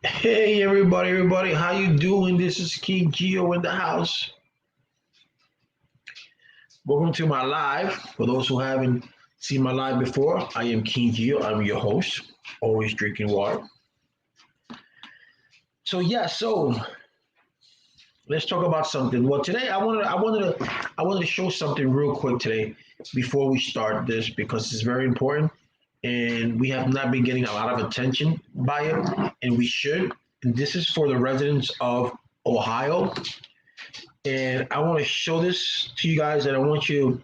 Hey everybody, how you doing? This is King Geo in the house. Welcome to my live. For those who haven't seen my live before, I am King Geo. I'm your host, always drinking water. So let's talk about something. Well, today I wanted to show something real quick today before we start this because it's very important, and we have not been getting a lot of attention by it, and we should. And this is for the residents of Ohio, and I want to show this to you guys, and I want you to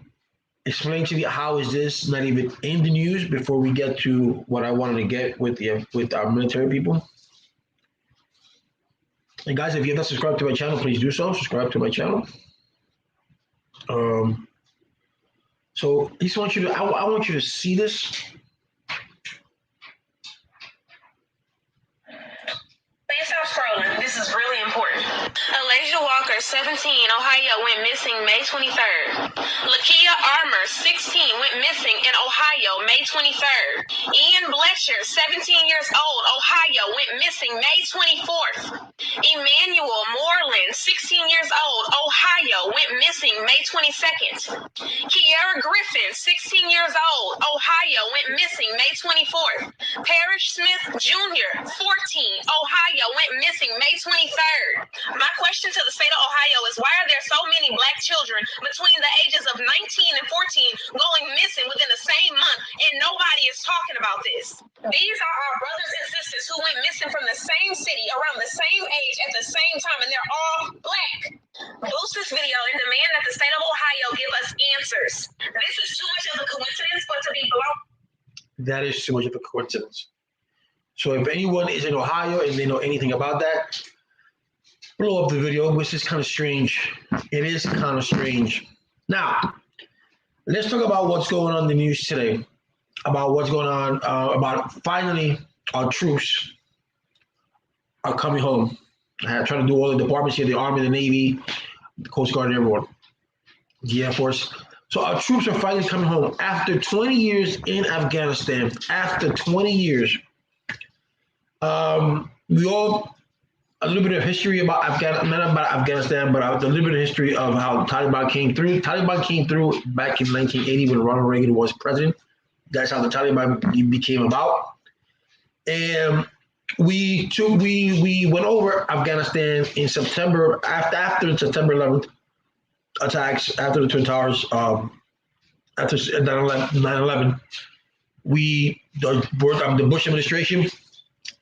explain to me how is this not even in the news before we get to what I wanted to get with our military people. And guys, if you have not subscribed to my channel, please do so. Subscribe to my channel. Um, so I just want you to I want you to see this. Please stop scrolling. This is really important. Elijah Walker, 17, Ohio, went missing May 23rd. Lakia Armour, 16, went missing in Ohio May 23rd. Ian Bletcher, 17 years old, Ohio, went missing May 24th. Emmanuel Moreland, 16 years old, Ohio, went missing May 22nd. Kiera Griffin, 16 years old, Ohio, went missing May 24th. Parrish Smith Jr., 14, Ohio, went missing May 23rd. My question to the state of Ohio is why are there so many black children between the ages of 19 and 14 going missing within the same month and nobody is talking about this? These are our brothers and sisters who went missing from the same city around the same age at the same time, and they're all black. Boost this video and demand that the state of Ohio give us answers. This is too much of a coincidence for it to be blown. That is too much of a coincidence. So if anyone is in Ohio and they know anything about that, blow up the video, which is kind of strange. It is kind of strange. Now, let's talk about what's going on in the news today. About what's going on, about finally our troops are coming home. I try to do all the departments here, the Army, the Navy, the Coast Guard, and everyone, the Air Force. So our troops are finally coming home after 20 years in Afghanistan. After 20 years. We all a little bit of history about not about Afghanistan, but a little bit of history of how Taliban came through. Taliban came through back in 1980 when Ronald Reagan was president. That's how the Taliban became about. And we went over Afghanistan in September after the September 11th attacks, after the Twin Towers, after 9/11. The Bush administration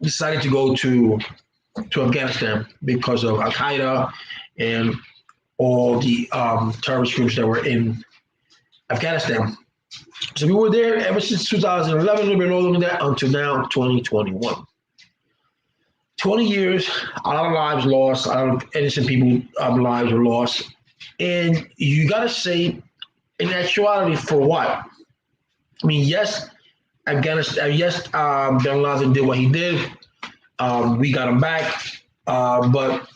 decided to go to Afghanistan because of Al Qaeda and all the terrorist groups that were in Afghanistan. So we were there ever since 2011, a little bit older than that, until now, 2021. 20 years, a lot of lives lost, a lot of innocent people lives were lost. And you got to say, in actuality, for what? I mean, yes, Afghanistan, yes, bin Laden did what he did. We got him back. But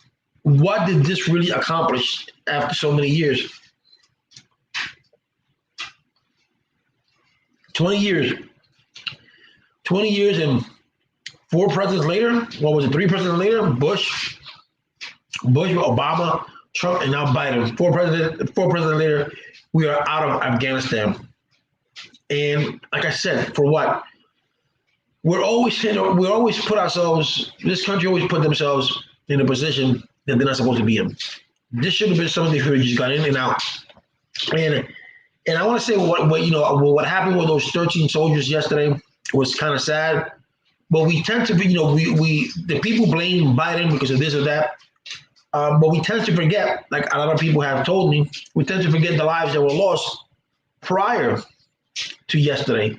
what did this really accomplish after so many years? 20 years. 20 years and 4 presidents later, what was it, 3 presidents later? Bush, Obama, Trump, and now Biden. 4 presidents later, we are out of Afghanistan. And like I said, for what? We always put ourselves, this country always put themselves in a position that they're not supposed to be in. This should have been something who just got in and out. And I want to say what happened with those 13 soldiers yesterday was kind of sad. But we tend to be, the people blame Biden because of this or that. But we tend to forget, like a lot of people have told me, we tend to forget the lives that were lost prior to yesterday.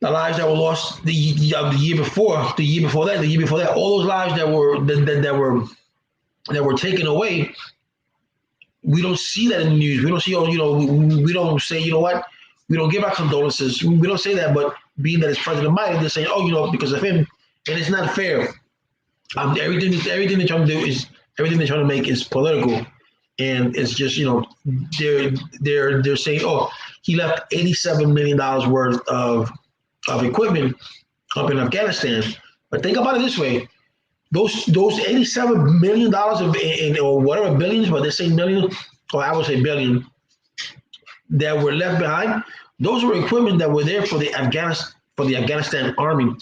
The lives that were lost the year before that, all those lives that were taken away. We don't see that in the news. We don't see, we don't say, you know what, we don't give our condolences. We don't say that, but being that it's President Biden, they're saying, because of him, and it's not fair. Everything they're trying to do is everything they're trying to make is political, and it's just they're saying, he left $87 million worth of equipment up in Afghanistan. But think about it this way: those $87 million or whatever billions, but they say million, or I would say billion, that were left behind. Those were equipment that were there for the Afghanistan army.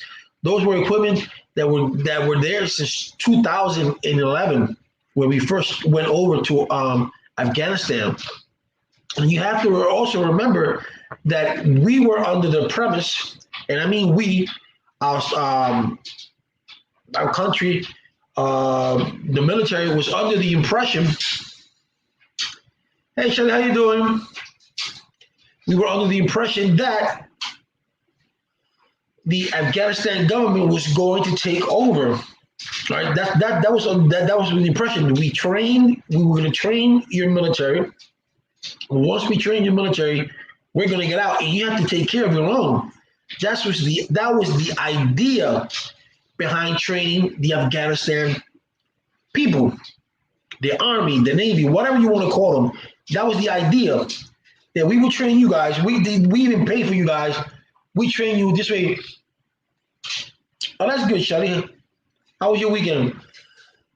Those were equipment that were there since 2011, when we first went over to Afghanistan. And you have to also remember that we were under the premise, and I mean we, our country, the military was under the impression. Hey, Shelly, how you doing? We were under the impression that the Afghanistan government was going to take over. Right? That was the impression. We were going to train your military. Once we train your military, we're going to get out, and you have to take care of your own. That was the idea behind training the Afghanistan people, the army, the navy, whatever you want to call them. That was the idea, that we will train you guys. We even pay for you guys. We train you this way. Oh, that's good, Shelly. How was your weekend?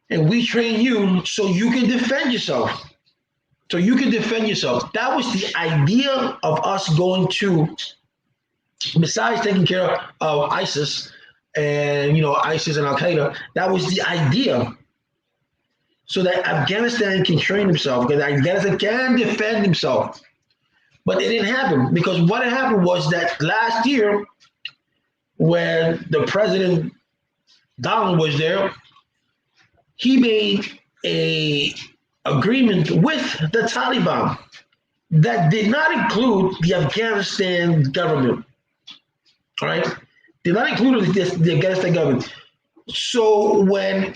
And we train you so you can defend yourself. So you can defend yourself. That was the idea of us going to, besides taking care of ISIS and ISIS and Al Qaeda. That was the idea, so that Afghanistan can train himself, because Afghanistan can defend himself. But it didn't happen, because what happened was that last year, when the President Donald was there, he made a agreement with the Taliban that did not include the Afghanistan government. All right, did not include the Afghanistan government. So when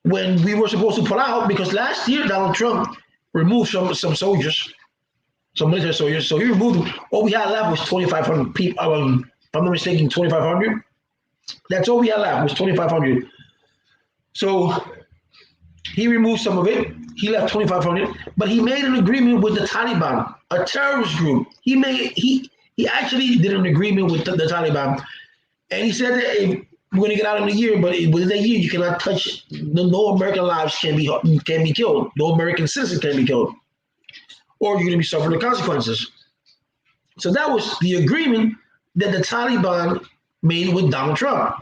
we were supposed to pull out, because last year Donald Trump removed some soldiers, some military soldiers, so he removed them. All we had left was 2,500 people. If I'm not mistaken, 2,500. That's all we had left was 2,500. So he removed some of it. He left 2,500, but he made an agreement with the Taliban, a terrorist group. He actually did an agreement with the Taliban, and he said that if we're going to get out in a year, but within that year you cannot touch. No American lives can be killed. No American citizen can be killed, or you're going to be suffering the consequences. So that was the agreement that the Taliban made with Donald Trump.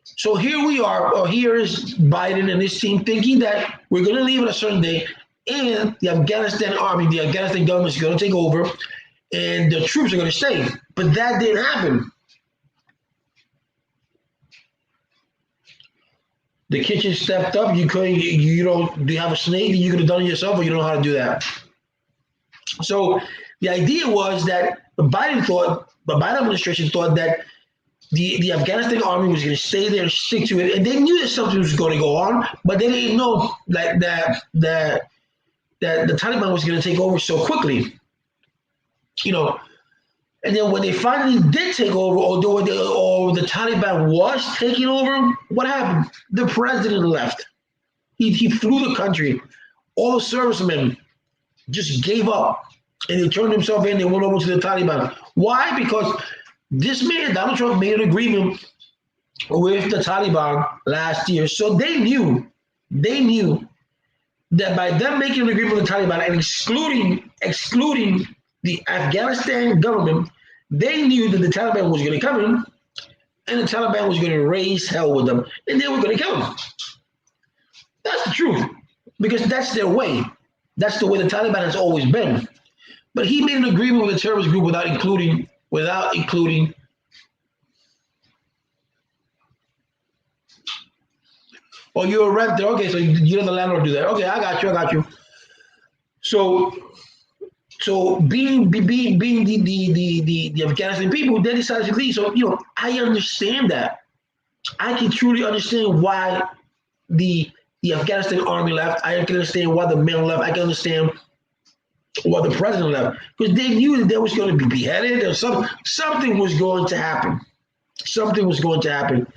So here we are, or here is Biden and his team thinking that we're going to leave on a certain day, and the Afghanistan army, the Afghanistan government is going to take over, and the troops are going to stay. But that didn't happen. The kitchen stepped up. You do you have a snake? You could have done it yourself, or you don't know how to do that. So the idea was that the Biden administration thought that the Afghanistan army was going to stay there and stick to it, and they knew that something was going to go on, but they didn't know that the Taliban was going to take over so quickly, And then when they finally did take over, or the Taliban was taking over, what happened? The president left. He flew the country. All the servicemen just gave up, and they turned themselves in. They went over to the Taliban. Why? Because this man, Donald Trump, made an agreement with the Taliban last year. So they knew that by them making an agreement with the Taliban and excluding the Afghanistan government, they knew that the Taliban was going to come in, and the Taliban was going to raise hell with them, and they were going to kill them. That's the truth, because that's their way. That's the way the Taliban has always been. But he made an agreement with a terrorist group without including. Oh, you're a renter. Okay, so you let the landlord do that. Okay, I got you. So being the Afghanistan people, they decided to leave. So I understand that. I can truly understand why the Afghanistan army left. I can understand why the men left. I can understand why the president left, because they knew that they was going to be beheaded, or something was going to happen. Something was going to happen,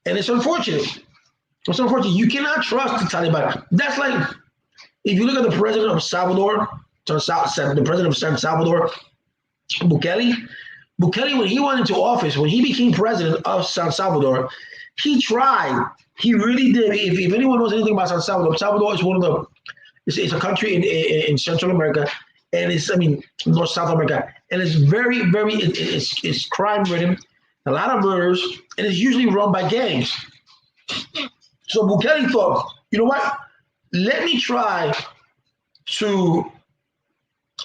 and it's unfortunate. It's unfortunate. You cannot trust the Taliban. That's like if you look at the president of Salvador, the president of San Salvador, Bukele. Bukele, when he went into office, when he became president of San Salvador, he tried. He really did. If anyone knows anything about San Salvador, Salvador is one of the. It's a country in Central America, and North South America, and it's very, very. It's crime ridden, a lot of murders, and it's usually run by gangs. So Bukele thought, you know what? Let me try to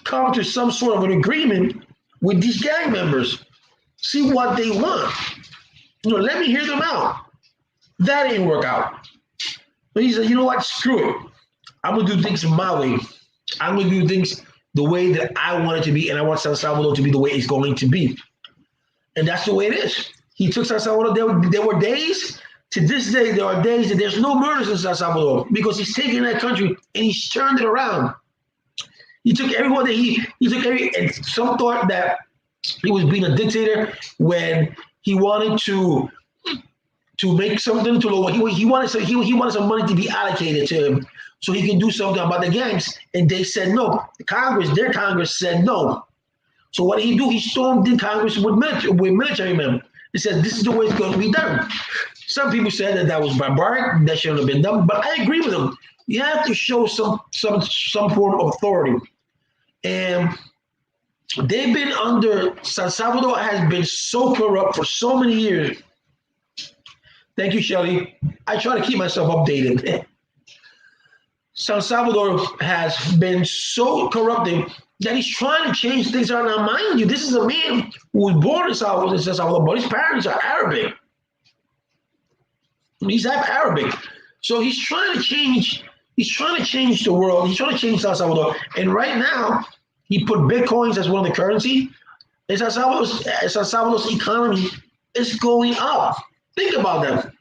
come to some sort of an agreement with these gang members, see what they want. Let me hear them out. That didn't work out. But he said, you know what? Screw it. I'm going to do things my way. I'm going to do things the way that I want it to be, and I want San Salvador to be the way it's going to be. And that's the way it is. He took San Salvador. There were days, to this day, there are days that there's no murders in San Salvador because he's taking that country and he's turned it around. He took everyone that he took and some thought that he was being a dictator when he wanted to make something he wanted some money to be allocated to him so he can do something about the gangs, and they said no. Their Congress said no. So what did he do? He stormed in Congress with military men. He said this is the way it's going to be done. Some people said that was barbaric, that shouldn't have been done, but I agree with them. You have to show some form of authority. And they've been under, San Salvador has been so corrupt for so many years. Thank you, Shelly. I try to keep myself updated. San Salvador has been so corrupted that he's trying to change things around. Now, mind you, this is a man who was born in San Salvador, but his parents are Arabic. He's Arabic. So he's trying to change the world. He's trying to change San Salvador. And right now, he put Bitcoins as one of the currency. And San Salvador's economy is going up. Think about that.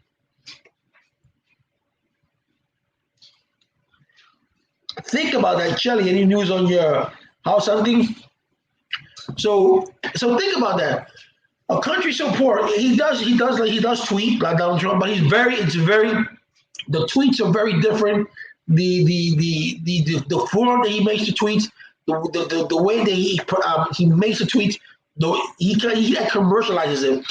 Think about that, Shelly. Any news on your house hunting? So think about that. A country so poor, he does tweet like Donald Trump, but the tweets are very different. The form that he makes the tweets, the way that he makes the tweets, he commercializes it,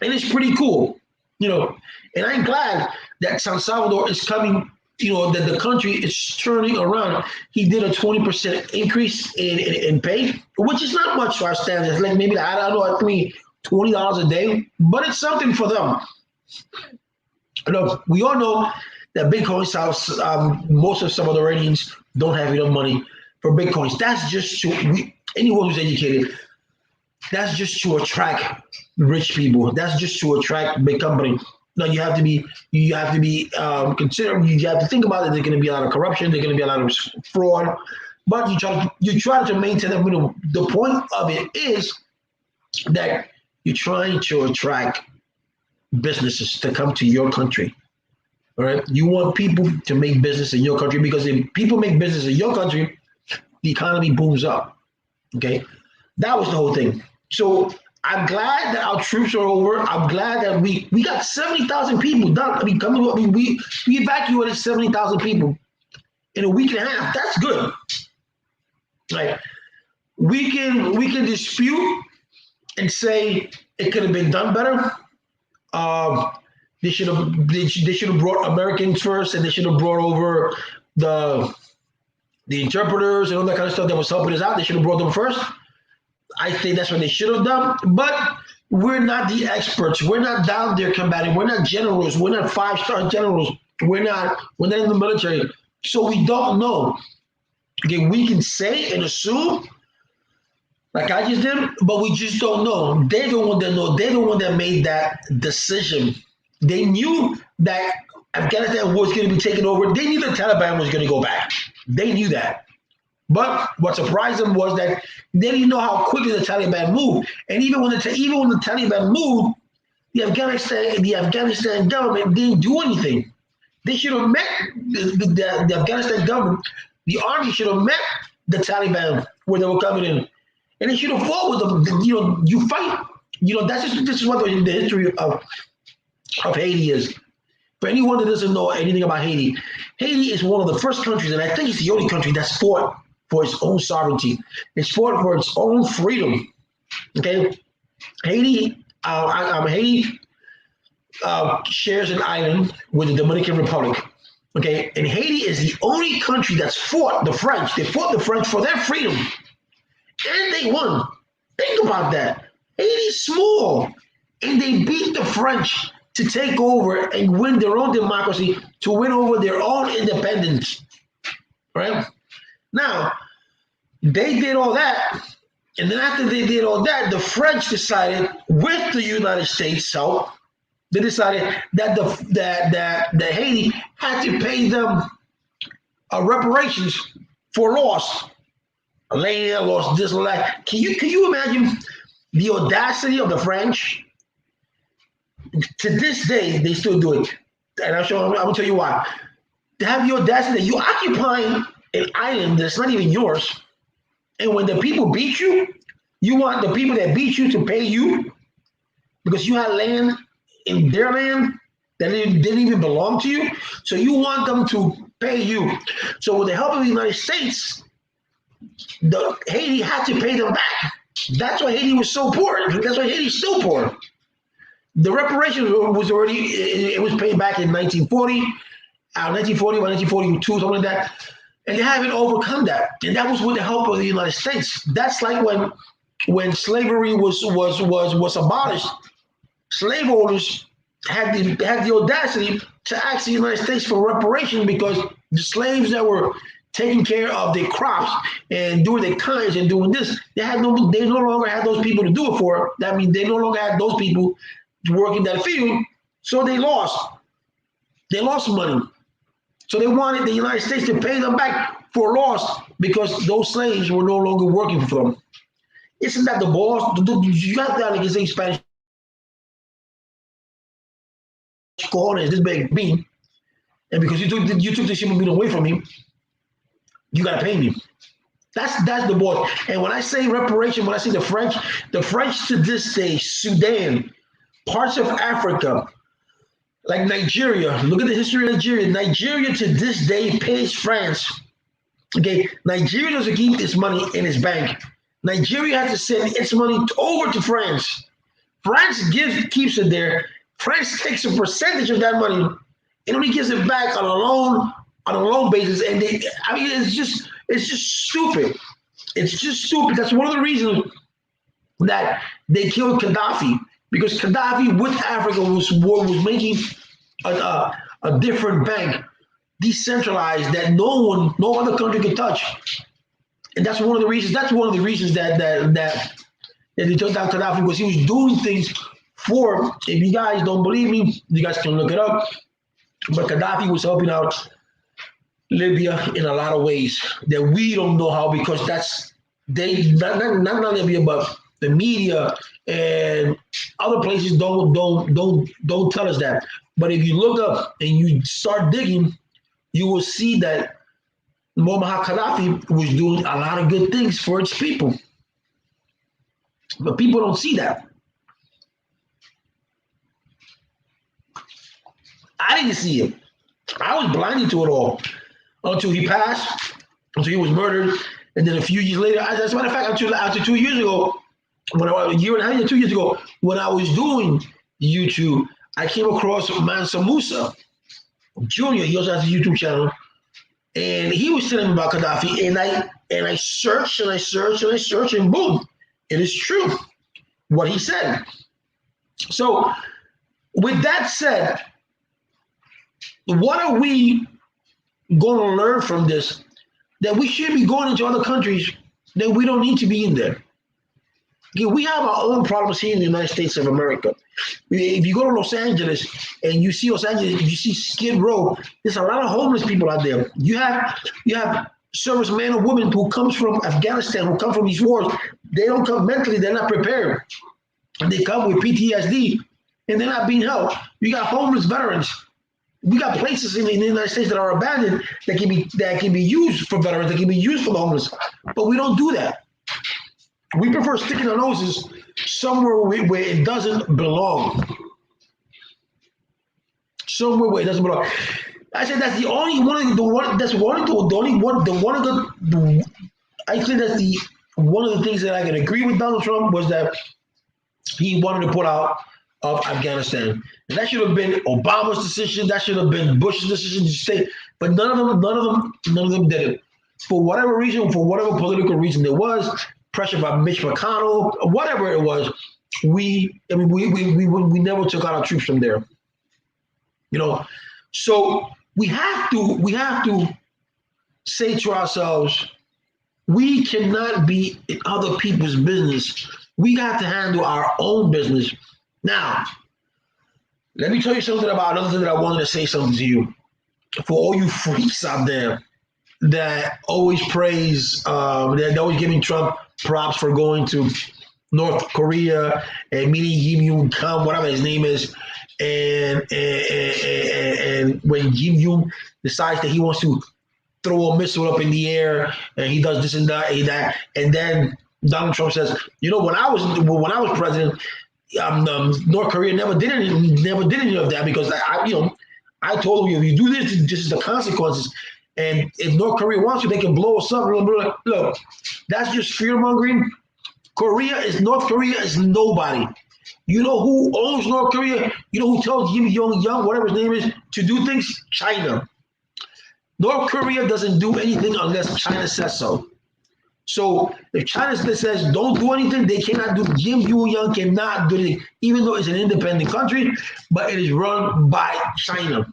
and it's pretty cool, And I'm glad that San Salvador is coming. That the country is turning around. He did a 20% increase in pay, which is not much for our standards. Like maybe I don't know, $20 a day, but it's something for them. We all know that Bitcoin most of some of the ratings don't have enough money for Bitcoins. That's just anyone who's educated. That's just to attract rich people. That's just to attract big companies. Now you have to be considered. You have to think about it. There's going to be a lot of corruption. There's going to be a lot of fraud, but you try to maintain that. The point of it is that you're trying to attract businesses to come to your country. All right, you want people to make business in your country because if people make business in your country, the economy booms up. Okay, that was the whole thing. So I'm glad that our troops are over. I'm glad that we got 70,000 people done. We evacuated 70,000 people in a week and a half. That's good. Like we can dispute and say it could have been done better. They should have brought Americans first, and they should have brought over the interpreters and all that kind of stuff that was helping us out. They should have brought them first. I think that's what they should have done, but we're not the experts. We're not down there combating. We're not generals. We're not 5-star generals. We're not in the military. So we don't know. Okay, we can say and assume, like I just did, but we just don't know. They're the one that know. They're the one that made that decision. They knew that Afghanistan was going to be taken over. They knew the Taliban was going to go back. They knew that. But what surprised them was that they didn't know how quickly the Taliban moved. And even when the Taliban moved, the Afghanistan government didn't do anything. They should have met the Afghanistan government. The army should have met the Taliban where they were coming in, and they should have fought with them. You fight. This is what the history of Haiti is. For anyone that doesn't know anything about Haiti, Haiti is one of the first countries, and I think it's the only country that's fought for its own sovereignty. It's fought for its own freedom. Okay, Haiti shares an island with the Dominican Republic. Okay, and Haiti is the only country that's fought the French. They fought the French for their freedom, and they won. Think about that. Haiti's small, and they beat the French to take over and win their own democracy, to win over their own independence. Right now, they did all that, and then after they did all that, the French decided, with the United States help, they decided that that Haiti had to pay them reparations for loss. Land lost this and that. Can you imagine the audacity of the French? To this day, they still do it, and I'm gonna tell you why. To have the audacity that you occupying an island that's not even yours, and when the people beat you, you want the people that beat you to pay you because you had land in their land that didn't even belong to you. So you want them to pay you. So with the help of the United States, Haiti had to pay them back. That's why Haiti was so poor. That's why Haiti's still poor. The reparations was already, it was paid back in 1940, 1942, something like that. And they haven't overcome that. And that was with the help of the United States. That's like when slavery was abolished, slaveholders had the audacity to ask the United States for reparation because the slaves that were taking care of their crops and doing their tines and doing this, they no longer had those people to do it for. That means they no longer had those people to work in that field, so they lost money. So they wanted the United States to pay them back for loss because those slaves were no longer working for them. Isn't that the boss? You got that like you say Spanish cojones, this big bean, and because you took this human being away from me, you gotta pay me. That's the boss. And when I say reparation, when I say the French to this day, Sudan, parts of Africa, like Nigeria. Look at the history of Nigeria. Nigeria to this day pays France. Okay, Nigeria doesn't keep its money in its bank. Nigeria has to send its money over to France. France keeps it there. France takes a percentage of that money and only gives it back on a loan basis. And it's just stupid. It's just stupid. That's one of the reasons that they killed Gaddafi, because Gaddafi with Africa was making a different bank, decentralized, that no other country could touch. And that's one of the reasons. That's one of the reasons that they took down Gaddafi, because he was doing things for. If you guys don't believe me, you guys can look it up. But Gaddafi was helping out Libya in a lot of ways that we don't know how, because not Libya, but the media and other places don't tell us that. But if you look up and you start digging, you will see that Muammar Gaddafi was doing a lot of good things for its people. But people don't see that. I didn't see it. I was blinded to it all until he passed, until he was murdered. And then a few years later, as a matter of fact, after 2 years ago, a year and a half, 2 years ago, when I was doing YouTube, I came across Mansa Musa Jr. He also has a YouTube channel. And he was telling me about Gaddafi, and I searched and I searched and I searched, and boom, it is true what he said. So, with that said, what are we going to learn from this? That we should be going into other countries that we don't need to be in there. Okay, we have our own problems here in the United States of America. If you go to Los Angeles and you see Los Angeles, you see Skid Row, there's a lot of homeless people out there. You have servicemen or women who comes from Afghanistan, who come from these wars. They don't come mentally, they're not prepared. They come with PTSD and they're not being helped. You got homeless veterans. We got places in the United States that are abandoned that can be used for veterans, that can be used for the homeless. But we don't do that. We prefer sticking our noses somewhere where it doesn't belong. Somewhere where it doesn't belong. I said that's the only one. I think that's one of the things that I can agree with Donald Trump was that he wanted to pull out of Afghanistan. And that should have been Obama's decision. That should have been Bush's decision to stay. But none of them did it. For whatever reason, for whatever political reason there was, pressure by Mitch McConnell, whatever it was, we never took out our troops from there. So we have to say to ourselves, we cannot be in other people's business. We got to handle our own business. Now, let me tell you something about another thing that I wanted to say something to you. For all you freaks out there that always praise, they're always giving Trump props for going to North Korea and meeting Kim Jong Un, whatever his name is, and when Kim Jong decides that he wants to throw a missile up in the air and he does this and that, and then Donald Trump says, when I was president, North Korea never did any of that because I told him, if you do this is the consequences. And if North Korea wants to, they can blow us up. Look, that's just fear mongering. North Korea is nobody. You know who owns North Korea? You know who tells Kim Jong-un, whatever his name is, to do things? China. North Korea doesn't do anything unless China says so. So if China says don't do anything, they cannot do. Kim Jong-un cannot do anything, even though it's an independent country, but it is run by China.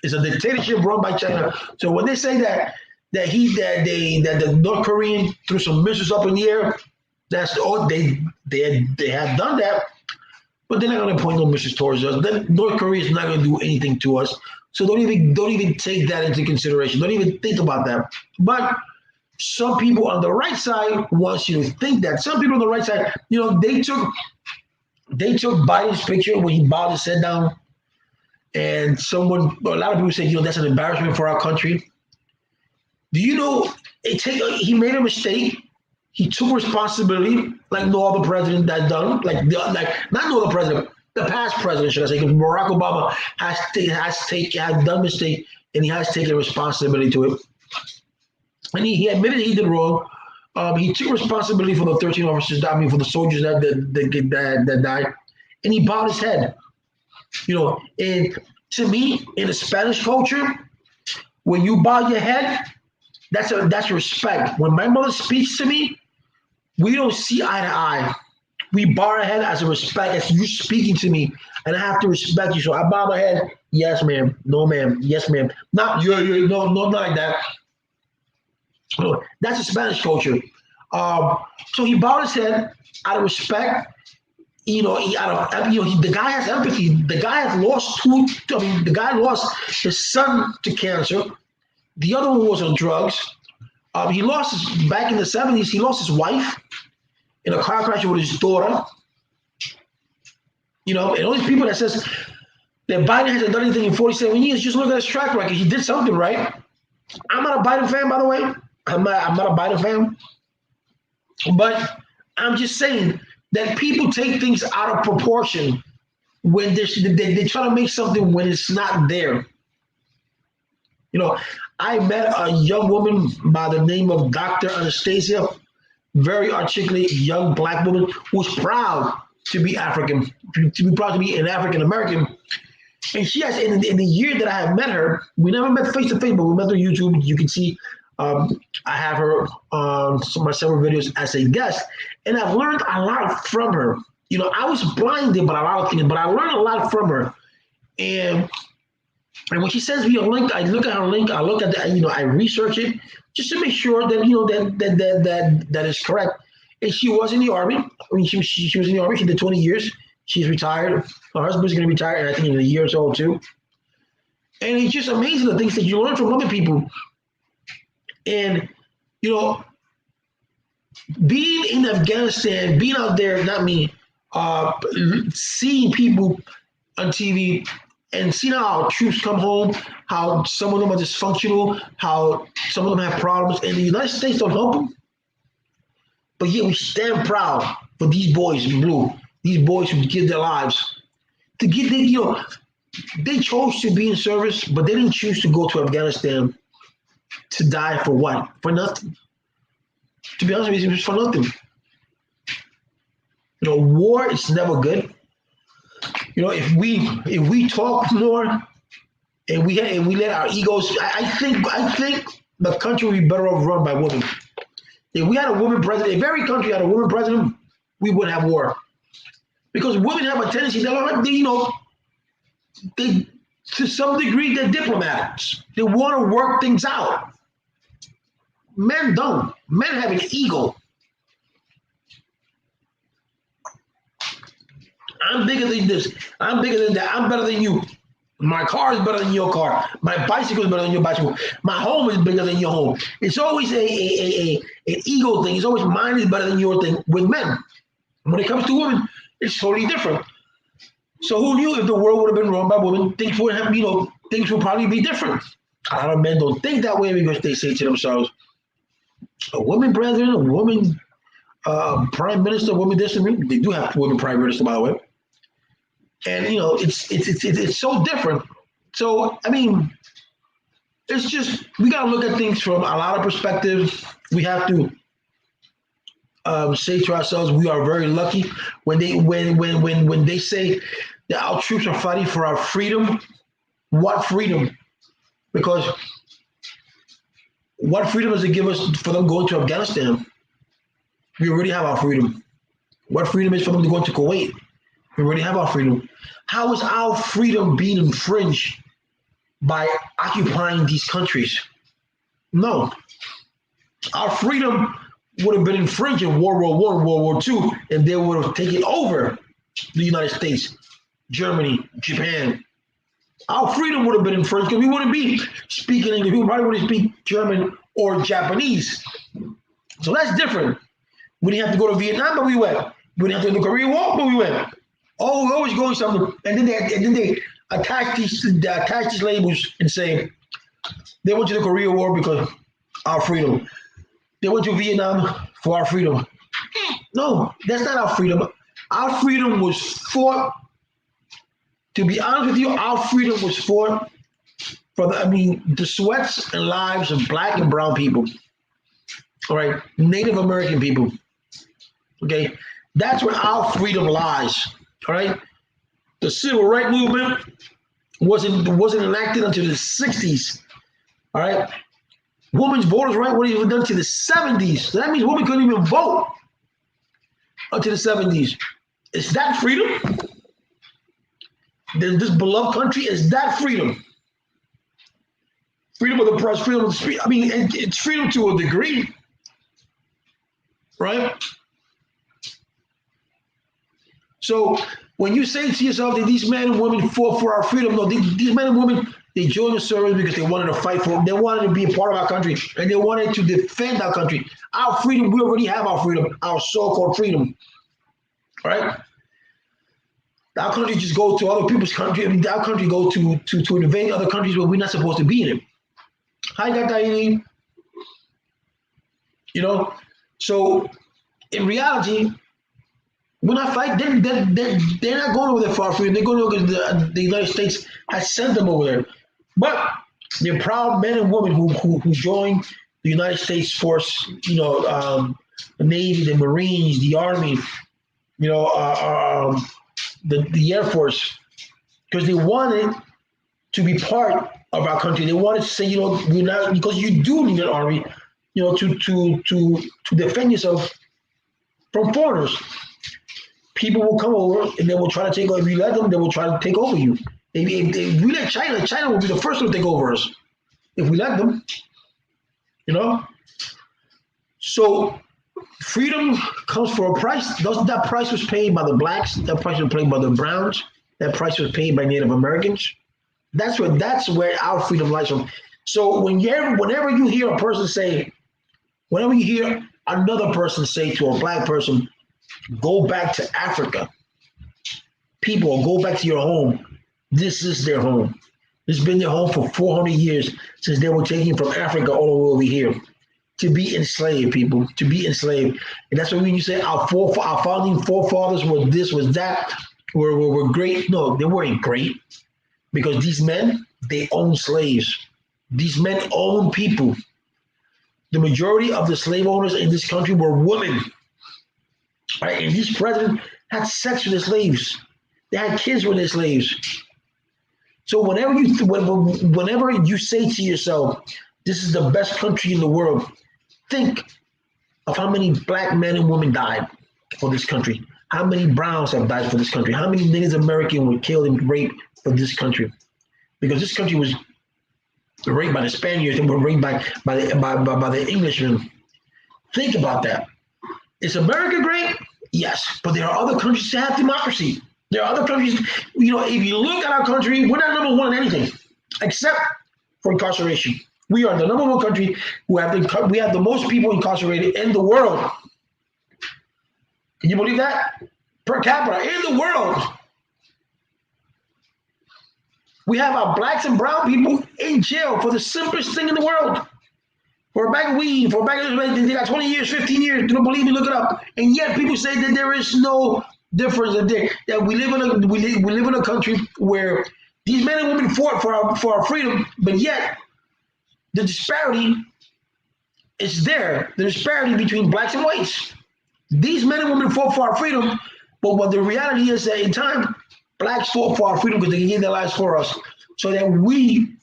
It's a dictatorship run by China. So when they say that the North Korean threw some missiles up in the air, that's all they have done that, but they're not going to point no missiles towards us. Then North Korea is not going to do anything to us. So don't even take that into consideration. Don't even think about that. But some people on the right side want you to think that. Some people on the right side, they took Biden's picture when he bowed his head down. And a lot of people say, that's an embarrassment for our country. Do you know he made a mistake? He took responsibility like no other president that's done. Like not no other president, the past president, should I say? Because Barack Obama has done mistake and he has taken responsibility to it. And he admitted he did wrong. He took responsibility for the 13 officers. For the soldiers that died, and he bowed his head. And to me, in the Spanish culture, when you bow your head, that's respect. When my mother speaks to me, we don't see eye to eye. We bow our head as a respect, as you speaking to me, and I have to respect you. So I bow my head, yes, ma'am, no, ma'am, yes, ma'am. Not no, not like that. So that's a Spanish culture. So he bowed his head out of respect. The guy has empathy. The guy has lost the guy lost his son to cancer. The other one was on drugs. He lost back in the 70s. He lost his wife in a car crash with his daughter. And all these people that says that Biden hasn't done anything in 47 years, just look at his track record. He did something right. I'm not a Biden fan, by the way. I'm not a Biden fan. But I'm just saying that people take things out of proportion when they try to make something when it's not there. I met a young woman by the name of Dr. Anastasia, very articulate young black woman who was proud to be African, to be proud to be an African American. And she has, in the year that I have met her, we never met face to face, but we met on YouTube. You can see I have her on my several videos as a guest, and I've learned a lot from her. I was blinded by a lot of things, but I learned a lot from her. And when she sends me a link, I look at her link. I look at I research it just to make sure that that is correct. And she was in the Army. She was in the Army. She did 20 years. She's retired. Her husband's going to retire, I think, in a year or so too. And it's just amazing the things that you learn from other people. And being in Afghanistan, being out there, not me, seeing people on TV and seeing how our troops come home, how some of them are dysfunctional, how some of them have problems, and the United States don't help them. But yet we stand proud for these boys in blue, these boys who give their lives to get they chose to be in service, but they didn't choose to go to Afghanistan to die for what? For nothing. To be honest with you, it's for nothing. You know, war is never good. You know, if we talk more and we let our egos, I think the country would be better off run by women. If we had a woman president, if every country had a woman president, we wouldn't have war. Because women have a tendency, they to some degree they're diplomats. They want to work things out. Men don't. Men have an ego. I'm bigger than this. I'm bigger than that. I'm better than you. My car is better than your car. My bicycle is better than your bicycle. My home is bigger than your home. It's always an ego thing. It's always mine is better than your thing with men. When it comes to women, it's totally different. So who knew if the world would have been run by women, things would have, things would probably be different. A lot of men don't think that way because they say to themselves, a woman president, a woman prime minister, a woman this and that. They do have women prime minister, by the way. And it's so different. So I mean, it's just we gotta look at things from a lot of perspectives. We have to say to ourselves, we are very lucky when they say that our troops are fighting for our freedom. What freedom? Because what freedom does it give us for them going to Afghanistan? We already have our freedom. What freedom is for them to go into Kuwait? We already have our freedom. How is our freedom being infringed by occupying these countries? No. Our freedom would have been infringed in World War I, World War II, and they would have taken over the United States, Germany, Japan. Our freedom would have been infringed because we wouldn't be speaking English. We probably wouldn't speak German or Japanese. So that's different. We didn't have to go to Vietnam, but we went. We didn't have to go to the Korean War, but we went. Oh, we're always going somewhere. And then they attach these labels and say they went to the Korean War because our freedom. They went to Vietnam for our freedom. No, that's not our freedom. Our freedom was fought. To be honest with you, our freedom was fought for the sweats and lives of Black and brown people. All right, Native American people. Okay, that's where our freedom lies. All right, the civil rights movement wasn't enacted until the 60s. All right, women's voters' right wasn't even done until the 70s. So that means women couldn't even vote until the 70s. Is that freedom? Then this beloved country, is that freedom? Freedom of the press, freedom of the speech. I mean, it's freedom to a degree, right? So when you say to yourself that these men and women fought for our freedom, no, these men and women, they joined the service because they wanted to fight for it. They wanted to be a part of our country, and they wanted to defend our country. Our freedom, we already have our freedom, our so-called freedom, right? Our country just go to other people's country. I mean, our country go to invade other countries where we're not supposed to be in it. Hi, Gataini. So in reality, we're not fighting. They're not going over there for our freedom. They're going over because the United States has sent them over there. But they're proud men and women who joined the United States force. The Navy, the Marines, the Army. The Air Force, because they wanted to be part of our country. They wanted to say, we're not, because you do need an army, to defend yourself from foreigners. People will come over and they will try to take over. If you let them, they will try to take over you. If we let China will be the first one to take over us. If we let them, So freedom comes for a price. That price was paid by the Blacks. That price was paid by the Browns. That price was paid by Native Americans. That's where our freedom lies from. So whenever you hear a person say, whenever you hear another person say to a Black person, go back to Africa, people, go back to your home. This is their home. It's been their home for 400 years since they were taken from Africa all the way over here. To be enslaved, people, to be enslaved. And that's what when you say our founding forefathers were this, was that, were great. No, they weren't great, because these men, they own slaves. These men own people. the majority of the slave owners in this country were women. Right? And this president had sex with the slaves. They had kids with their slaves. So whenever you say to yourself, this is the best country in the world, think of how many black men and women died for this country. How many browns have died for this country? How many Native Americans were killed and raped for this country? Because this country was raped by the Spaniards and were raped by the Englishmen. Think about that. Is America great? Yes, but there are other countries that have democracy. There are other countries, if you look at our country, we're not number one in anything, except for incarceration. We are the number one country we have the most people incarcerated in the world. Can you believe that? Per capita in the world. We have our blacks and brown people in jail for the simplest thing in the world. For a bag of weed, they got 20 years, 15 years. Don't believe me, look it up. And yet people say that there is no difference. That we live in a country where these men and women fought for our freedom, but yet the disparity is there. The disparity between blacks and whites. These men and women fought for our freedom, but what the reality is that in time, blacks fought for our freedom because they gave their lives for us, so that we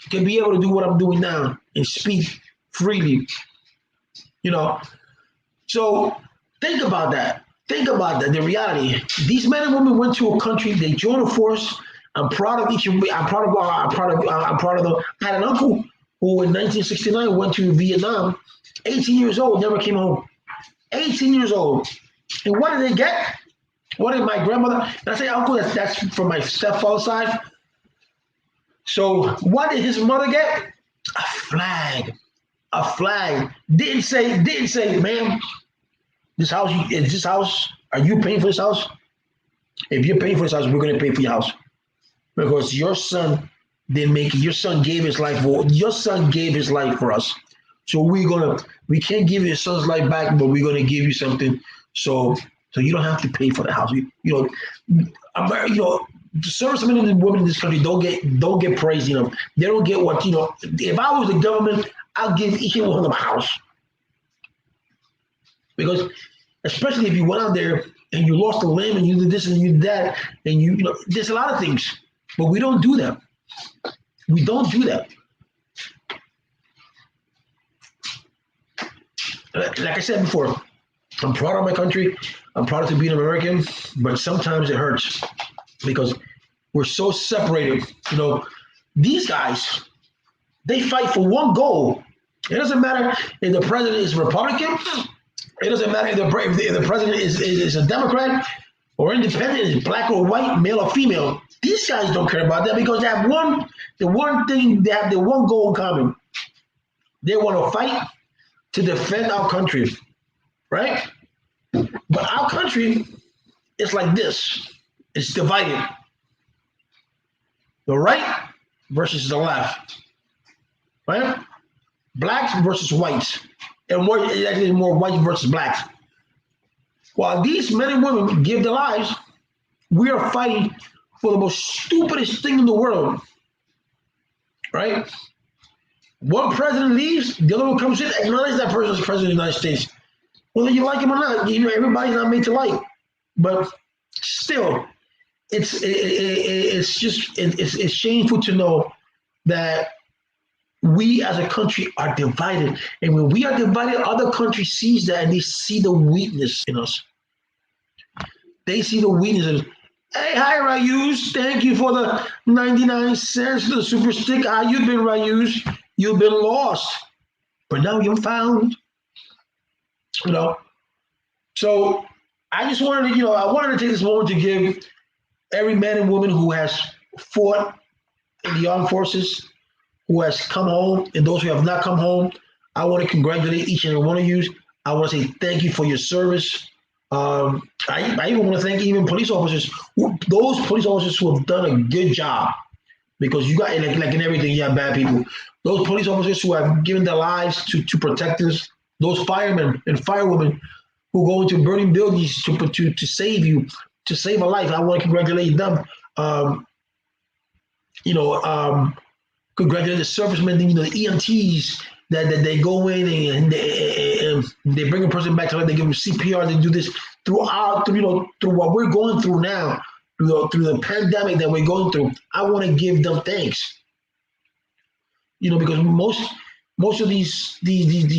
can be able to do what I'm doing now and speak freely. So think about that. Think about that. The reality. These men and women went to a country. They joined a force. I'm proud of each of them. I'm proud of them. I had an uncle who in 1969 went to Vietnam. 18 years old, never came home. 18 years old. And what did they get? What did my grandmother? And I say uncle, that's from my stepfather's side. So what did his mother get? A flag. A flag. Didn't say, ma'am, this house, are you paying for this house? If you're paying for this house, we're going to pay for your house. Because your son didn't make it. Your son gave his life for us. So we can't give your son's life back, but we're going to give you something. So you don't have to pay for the house. The servicemen and women in this country don't get praise. They don't get what, if I was the government, I'll give each one of them a house. Because especially if you went out there and you lost a limb and you did this and you did that, and there's a lot of things, but we don't do that. We don't do that. Like I said before, I'm proud of my country. I'm proud to be an American, but sometimes it hurts because we're so separated. These guys, they fight for one goal. It doesn't matter if the president is Republican. It doesn't matter if the president is a Democrat or independent, is black or white, male or female. These guys don't care about that because they have the one goal in common. They want to fight to defend our country, right? But our country is like this. It's divided. The right versus the left, right? Blacks versus whites. And more white versus blacks. While these men and women give their lives, we are fighting for the most stupidest thing in the world, right? One president leaves, the other one comes in, acknowledge that person as president of the United States. Whether you like him or not, everybody's not made to like. But still, it's shameful to know that we as a country are divided. And when we are divided, other countries see that and they see the weakness in us. They see the weakness in us. Hey, hi, Rayuz. Thank you for the 99 cents, the super stick. How you been, Rayuz? You've been lost, but now you're found. So I just wanted to, I wanted to take this moment to give every man and woman who has fought in the armed forces, who has come home, and those who have not come home. I want to congratulate each and every one of you. I want to say thank you for your service. I even want to thank even police officers, those police officers who have done a good job, because you got, like in everything, you have bad people. Those police officers who have given their lives to protect us, those firemen and firewomen who go into burning buildings to save you, to save a life. I want to congratulate them. Congratulate the servicemen, the EMTs, that they go in and they bring a person back to life. They give them CPR. They do this through what we're going through now, through the pandemic that we're going through. I want to give them thanks. Because most of these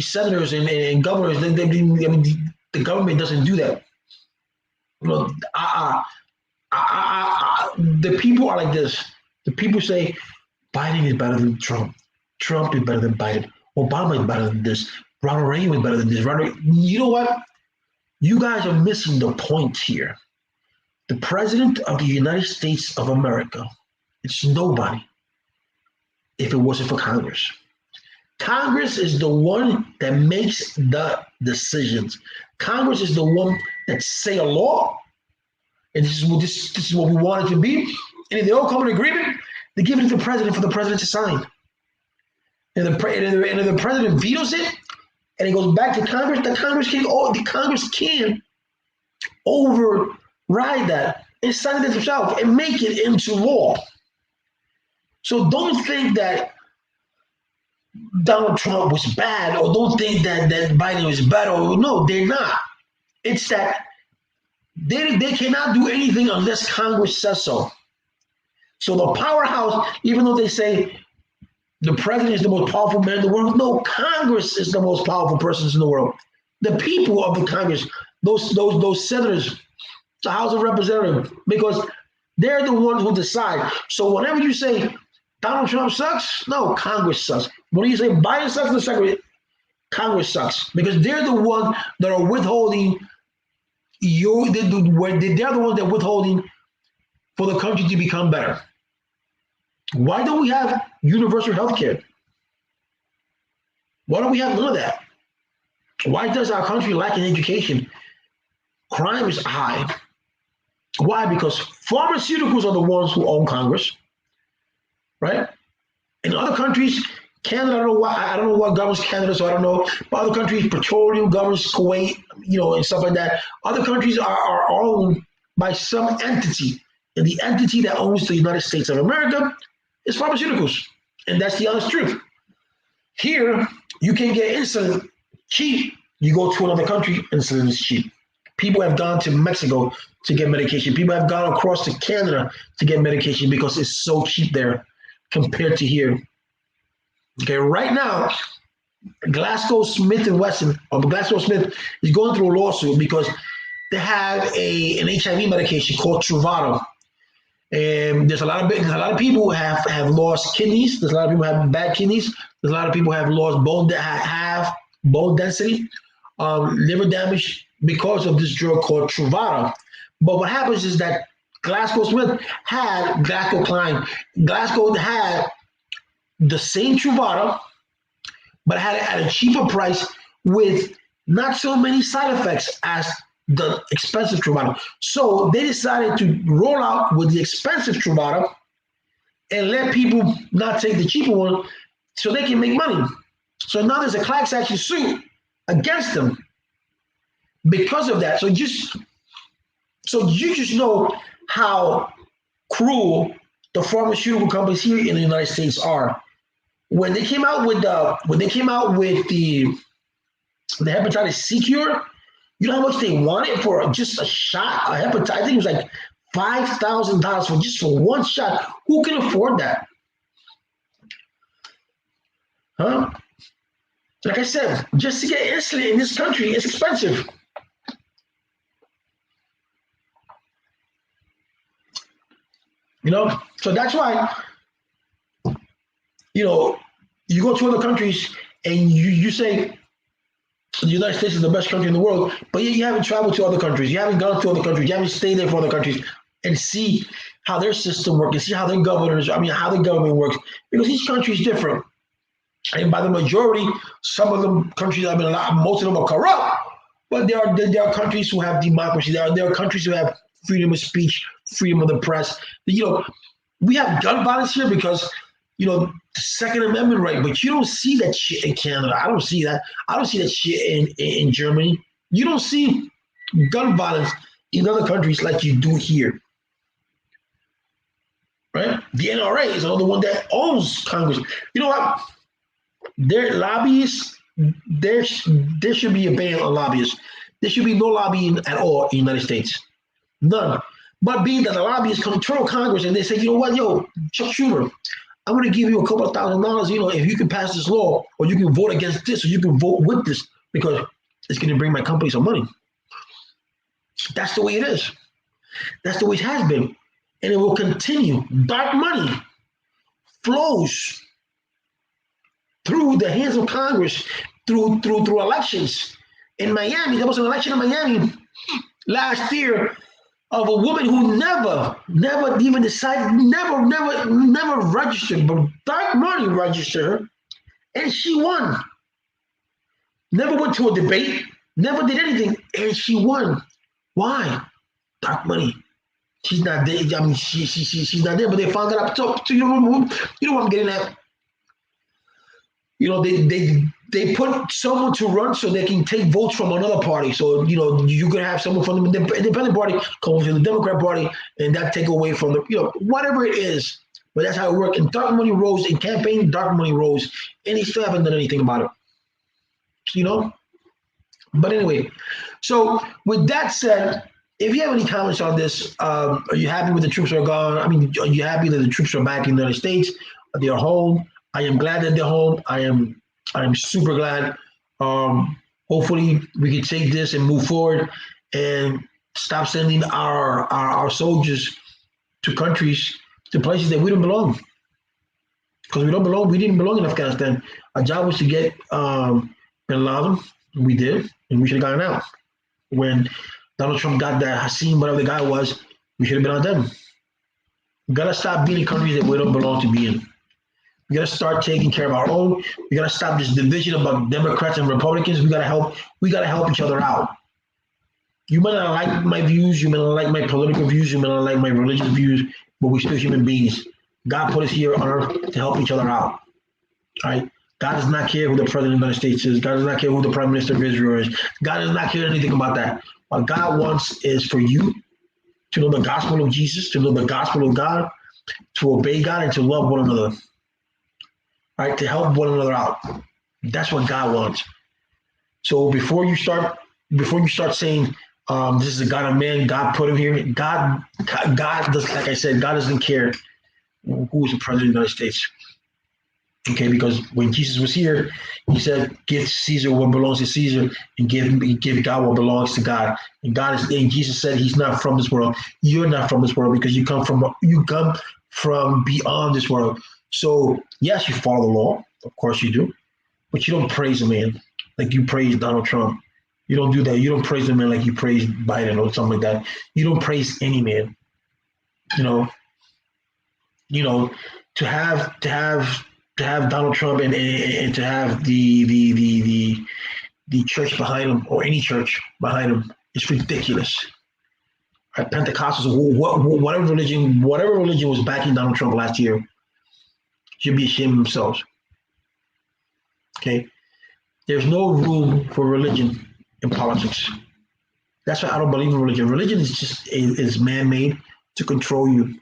senators and governors, the government doesn't do that. The people are like this. The people say Biden is better than Trump. Trump is better than Biden. Obama is better than this. Ronald Reagan is better than this. You know what? You guys are missing the point here. The president of the United States of America, it's nobody if it wasn't for Congress. Congress is the one that makes the decisions. Congress is the one that say a law, and this is what we want it to be. And if they all come in agreement, they give it to the president for the president to sign. And if the president vetoes it, and it goes back to Congress, the Congress can override that and sign it themselves and make it into law. So don't think that Donald Trump was bad, or don't think that Biden was bad. No, they're not. It's that they cannot do anything unless Congress says so. So the powerhouse, even though they say the president is the most powerful man in the world, no, Congress is the most powerful person in the world. The people of the Congress, those senators, the House of Representatives, because they're the ones who decide. So whenever you say Donald Trump sucks, no, Congress sucks. When you say Biden sucks, the secretary, Congress sucks, because they're the ones that are withholding they're the ones that are withholding for the country to become better. Why don't we have universal health care? Why don't we have none of that? Why does our country lack in education? Crime is high. Why? Because pharmaceuticals are the ones who own Congress, right? In other countries, Canada, I don't know what governs Canada, so I don't know. But other countries, petroleum governs Kuwait, and stuff like that. Other countries are owned by some entity, and the entity that owns the United States of America is pharmaceuticals, and that's the honest truth. Here, you can get insulin cheap. You go to another country, insulin is cheap. People have gone to Mexico to get medication. People have gone across to Canada to get medication because it's so cheap there compared to here. Okay, right now, GlaxoSmithKline is going through a lawsuit because they have an HIV medication called Truvada. And there's a lot of people who have lost kidneys. There's a lot of people who have bad kidneys. There's a lot of people who have lost bone density, liver damage because of this drug called Truvada. But what happens is that GlaxoSmith had GlaxoSmithKline. Glaxo had the same Truvada, but had it at a cheaper price with not so many side effects as the expensive Truvada. So they decided to roll out with the expensive Truvada and let people not take the cheaper one so they can make money. So now there's a class action suit against them because of that. So you just know how cruel the pharmaceutical companies here in the United States are. When they came out with the hepatitis C cure, you know how much they wanted for just a shot of hepatitis? I think it was like $5,000 for one shot. Who can afford that? Huh? Like I said, just to get insulin in this country is expensive. So that's why, you go to other countries and you say the United States is the best country in the world, but yet you haven't traveled to other countries. You haven't gone to other countries. You haven't stayed there for other countries and see how their system works and see how their how the government works, because each country is different. And by the majority, some of them countries, most of them are corrupt, but there are countries who have democracy. There are countries who have freedom of speech, freedom of the press. We have gun violence here because, the Second Amendment right, but you don't see that shit in Canada. I don't see that. I don't see that shit in Germany. You don't see gun violence in other countries like you do here. Right? The NRA is another one that owns Congress. You know what? Their lobbyists, there should be a ban on lobbyists. There should be no lobbying at all in the United States. None. But being that the lobbyists control Congress and they say, you know what, yo, Chuck Schumer, I'm going to give you a couple of $1,000, if you can pass this law, or you can vote against this, or you can vote with this, because it's going to bring my company some money. That's the way it is. That's the way it has been. And it will continue. Dark money flows through the hands of Congress, through elections. In Miami, there was an election in Miami last year of a woman who never even decided, never registered, but dark money registered her, and she won. Never went to a debate, never did anything, and she won. Why? Dark money. She's not there. I mean, she's not there, but they found out. So you know what I'm getting at? They put someone to run so they can take votes from another party. So, you could have someone from the Independent Party come to the Democrat Party, and that take away from whatever it is. But that's how it works. And dark money rose in campaign, dark money rose, and they still haven't done anything about it. But anyway, so with that said, if you have any comments on this, are you happy with the troops are gone? I mean, are you happy that the troops are back in the United States? They're home. I am glad that they're home. I am super glad. Hopefully we can take this and move forward and stop sending our soldiers to places that we don't belong. Because we didn't belong in Afghanistan. Our job was to get Bin Laden. We did, and we should have gotten out. When Donald Trump got that Hassim, whatever the guy was, we should have been on them. We gotta stop being in countries that we don't belong to be in. We gotta start taking care of our own. We gotta stop this division about Democrats and Republicans. We gotta help each other out. You might not like my views, you might not like my political views, you might not like my religious views, but we're still human beings. God put us here on earth to help each other out. All right? God does not care who the president of the United States is. God does not care who the prime minister of Israel is. God does not care anything about that. What God wants is for you to know the gospel of Jesus, to know the gospel of God, to obey God, and to love one another. Right, to help one another out. That's what God wants. So before you start saying this is a God of man, God put him here. God does, like I said, God doesn't care who is the president of the United States. Okay, because when Jesus was here, he said, "Give Caesar what belongs to Caesar, and give God what belongs to God." And Jesus said, He's not from this world. You're not from this world because you come from beyond this world. So yes, you follow the law, of course you do, but you don't praise a man like you praise Donald Trump. You don't do that. You don't praise a man like you praise Biden or something like that. You don't praise any man. To have Donald Trump and to have the church behind him, or any church behind him, it's ridiculous. Right? Pentecostals, whatever religion was backing Donald Trump last year, should be ashamed of themselves. Okay? There's no room for religion in politics. That's why I don't believe in religion. Religion is man-made to control you,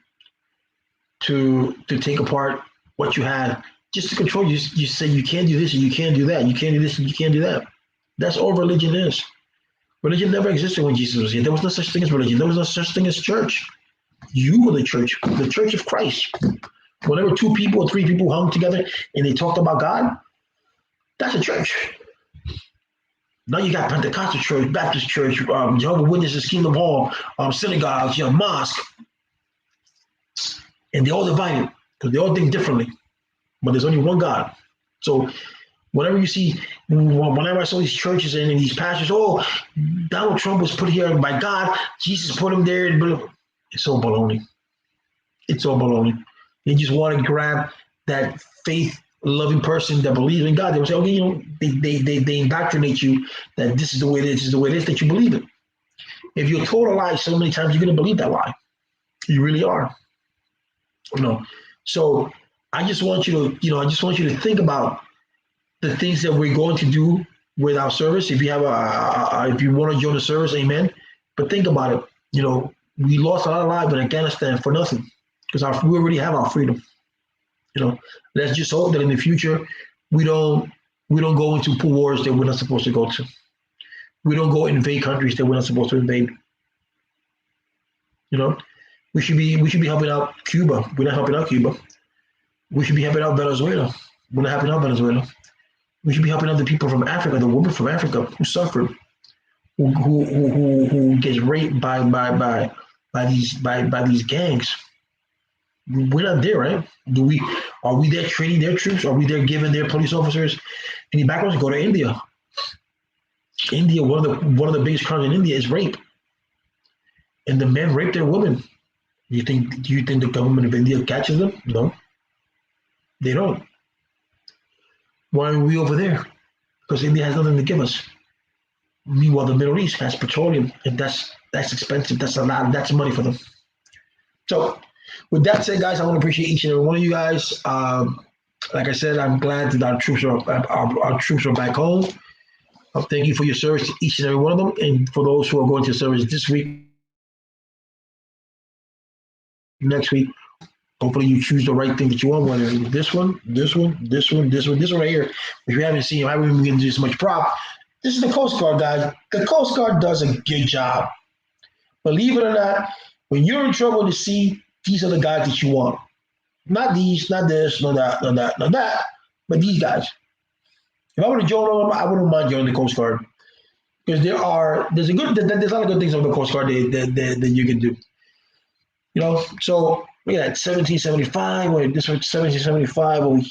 to take apart what you have, just to control you. You say you can't do this and you can't do that. You can't do this and you can't do that. That's all religion is. Religion never existed when Jesus was here. There was no such thing as religion. There was no such thing as church. You were the church of Christ. Whenever 2 people or 3 people hung together and they talked about God, that's a church. Now you got Pentecostal church, Baptist church, Jehovah's Witnesses, Kingdom Hall, synagogues, mosque, and they're all divided because they all think differently. But there's only one God. So whenever I saw these churches and these pastors, Donald Trump was put here by God, Jesus put him there. It's all baloney. It's all baloney. They just want to grab that faith-loving person that believes in God. They will say, they indoctrinate you that this is the way it is, that you believe it. If you're told a lie so many times, you're going to believe that lie. You really are. So I just want you to think about the things that we're going to do with our service. If you have if you want to join the service, amen. But think about it. We lost a lot of lives in Afghanistan for nothing because we already have our freedom. Let's just hope that in the future We don't go into wars that we're not supposed to go to. We don't go invade countries that we're not supposed to invade. You know, we should be helping out Cuba. We're not helping out Cuba. We should be helping out Venezuela. We're not helping out Venezuela. We should be helping out the people from Africa, the women from Africa who suffered, who gets raped by these gangs. We're not there, right? Are we there training their troops? Are we there giving their police officers any backgrounds? Go to India. India, one of the biggest crimes in India is rape, and the men rape their women. Do you think the government of India catches them? No, they don't. Why are we over there? Because India has nothing to give us. Meanwhile, the Middle East has petroleum, and that's expensive. That's a lot. That's money for them. So, with that said, guys, I want to appreciate each and every one of you guys. Like I said, I'm glad that our troops are back home. Thank you for your service to each and every one of them, and for those who are going to service this week, next week. Hopefully, you choose the right thing that you want. Whether it's this one right here. If you haven't seen, I haven't even going to do so much prop. This is the Coast Guard, guys. The Coast Guard does a good job. Believe it or not, when you're in trouble, to see these are the guys that you want. Not these, not this, not that, but these guys. If I were to join them, I wouldn't mind joining the Coast Guard because there's a lot of good things on the Coast Guard that you can do. You know, so we got 1775. Wait, this was 1775.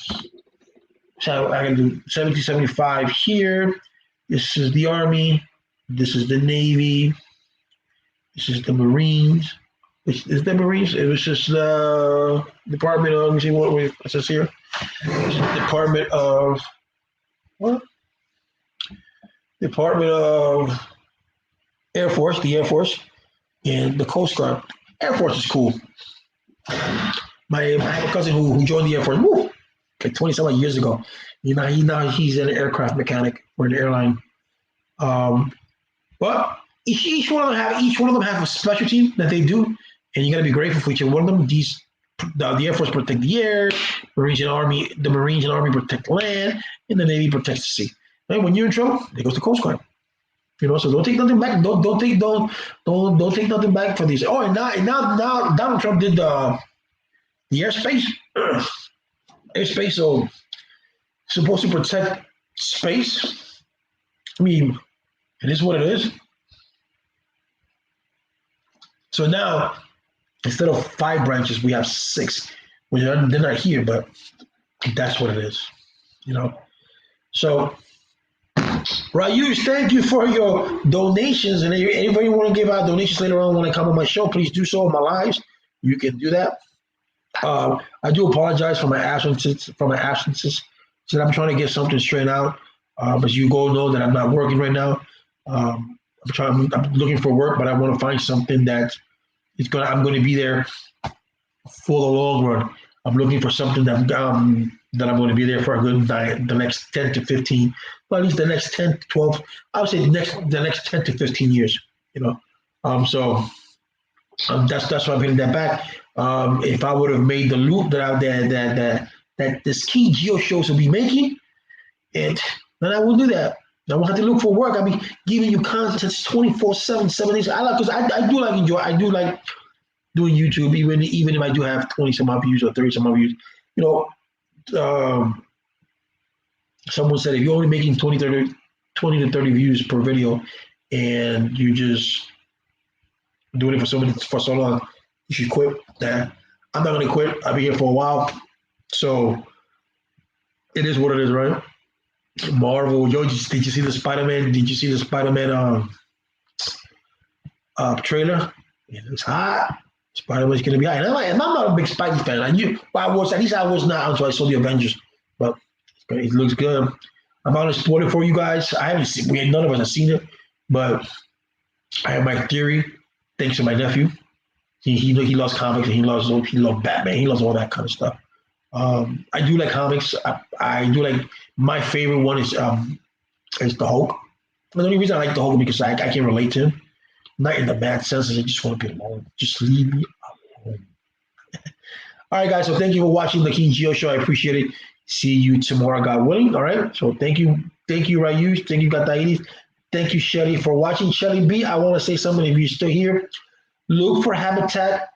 So I can do 1775 here. This is the Army. This is the Navy. This is the Marines. Which is the Marines? It was just the Department of. Let me see what it says here. This is Department of what? Department of Air Force, the Air Force, and the Coast Guard. Air Force is cool. I have a cousin who joined the Air Force. Woo, like 20-some years ago. He's an aircraft mechanic for an airline. But each one of them have a specialty that they do, and you got to be grateful for each one of them. The Air Force protect the air, the Marines and Army protect the land, and the Navy protects the sea. And when you're in trouble, there goes the Coast Guard. You know, so don't take nothing back. Don't take nothing back for these. Oh, and now Donald Trump did the airspace. Airspace, so supposed to protect space. I mean, it is what it is. So now, instead of 5 branches, we have 6. Well, they're not here, but that's what it is. You know. So, Rayush, thank you for your donations. And anybody want to give out donations later on when I come on my show, please do so on my lives. You can do that. I do apologize for my absences. So I'm trying to get something straight out. But you go know that I'm not working right now. I'm looking for work, but I want to find something that I'm going to be there for the long run. I'm looking for something that I'm going to be there for a good the next 10 to 15, well, at least the next 10 to 12. I would say the next 10 to 15 years. You know, so that's why I'm hitting that back. If I would have made the loop that the Ski Geo shows will be making, then I will do that. I won't have to look for work. I'll be giving you content 24/7, 7 days. I do like doing YouTube, even if I do have 20-some odd views or 30-some odd views. You know, someone said if you're only making 20 to 30 views per video, and you just doing it for so long, you should quit. That I'm not gonna quit. I'll be here for a while, so it is what it is, right? Marvel, did you see the Spider-Man? Did you see the Spider-Man trailer? It looks hot. Spider-Man's gonna be hot. And I'm not a big Spidey fan. I was not until I saw the Avengers, but it looks good. I'm gonna spoil it for you guys. I haven't seen. None of us have seen it, but I have my theory. Thanks to my nephew. He loves comics and he loves Batman. He loves all that kind of stuff. I do like comics. I do like. My favorite one is the Hulk. The only reason I like the Hulk is because I can relate to him. Not in the bad sense. I just want to be alone. Just leave me alone. All right, guys. So thank you for watching the King Geo Show. I appreciate it. See you tomorrow, God willing. All right. So thank you, Rayush. Thank you, Gataides. Thank you, Shelly, for watching. Shelly B, I want to say something. If you're still here, look for Habitat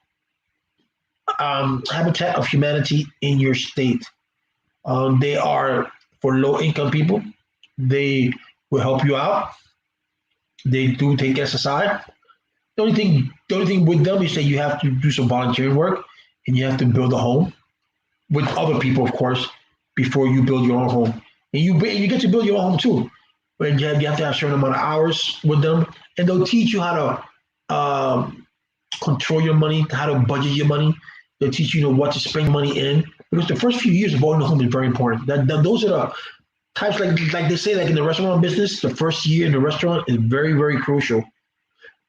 of Humanity in your state. They are for low income people. They will help you out. They do take SSI. The only thing with them is that you have to do some volunteering work and you have to build a home with other people, of course, before you build your own home. And you get to build your own home too. But you have to have a certain amount of hours with them, and they'll teach you how to control your money, how to budget your money. They'll teach you, what to spend money in. Because the first few years of owning a home is very important. Those are the types, like they say, like in the restaurant business, the first year in the restaurant is very, very crucial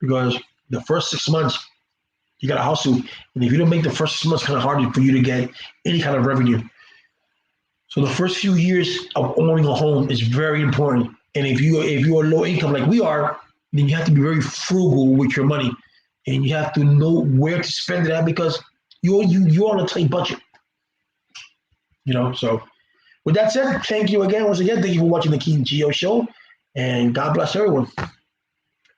because the first 6 months you got to hustle, and if you don't make the first 6 months kind of hard for you to get any kind of revenue. So the first few years of owning a home is very important. And if you're low income like we are, then you have to be very frugal with your money, and you have to know where to spend it at because you're on a tight budget. So with that said, thank you again once again. Thank you for watching the Keaton Geo Show, and God bless everyone.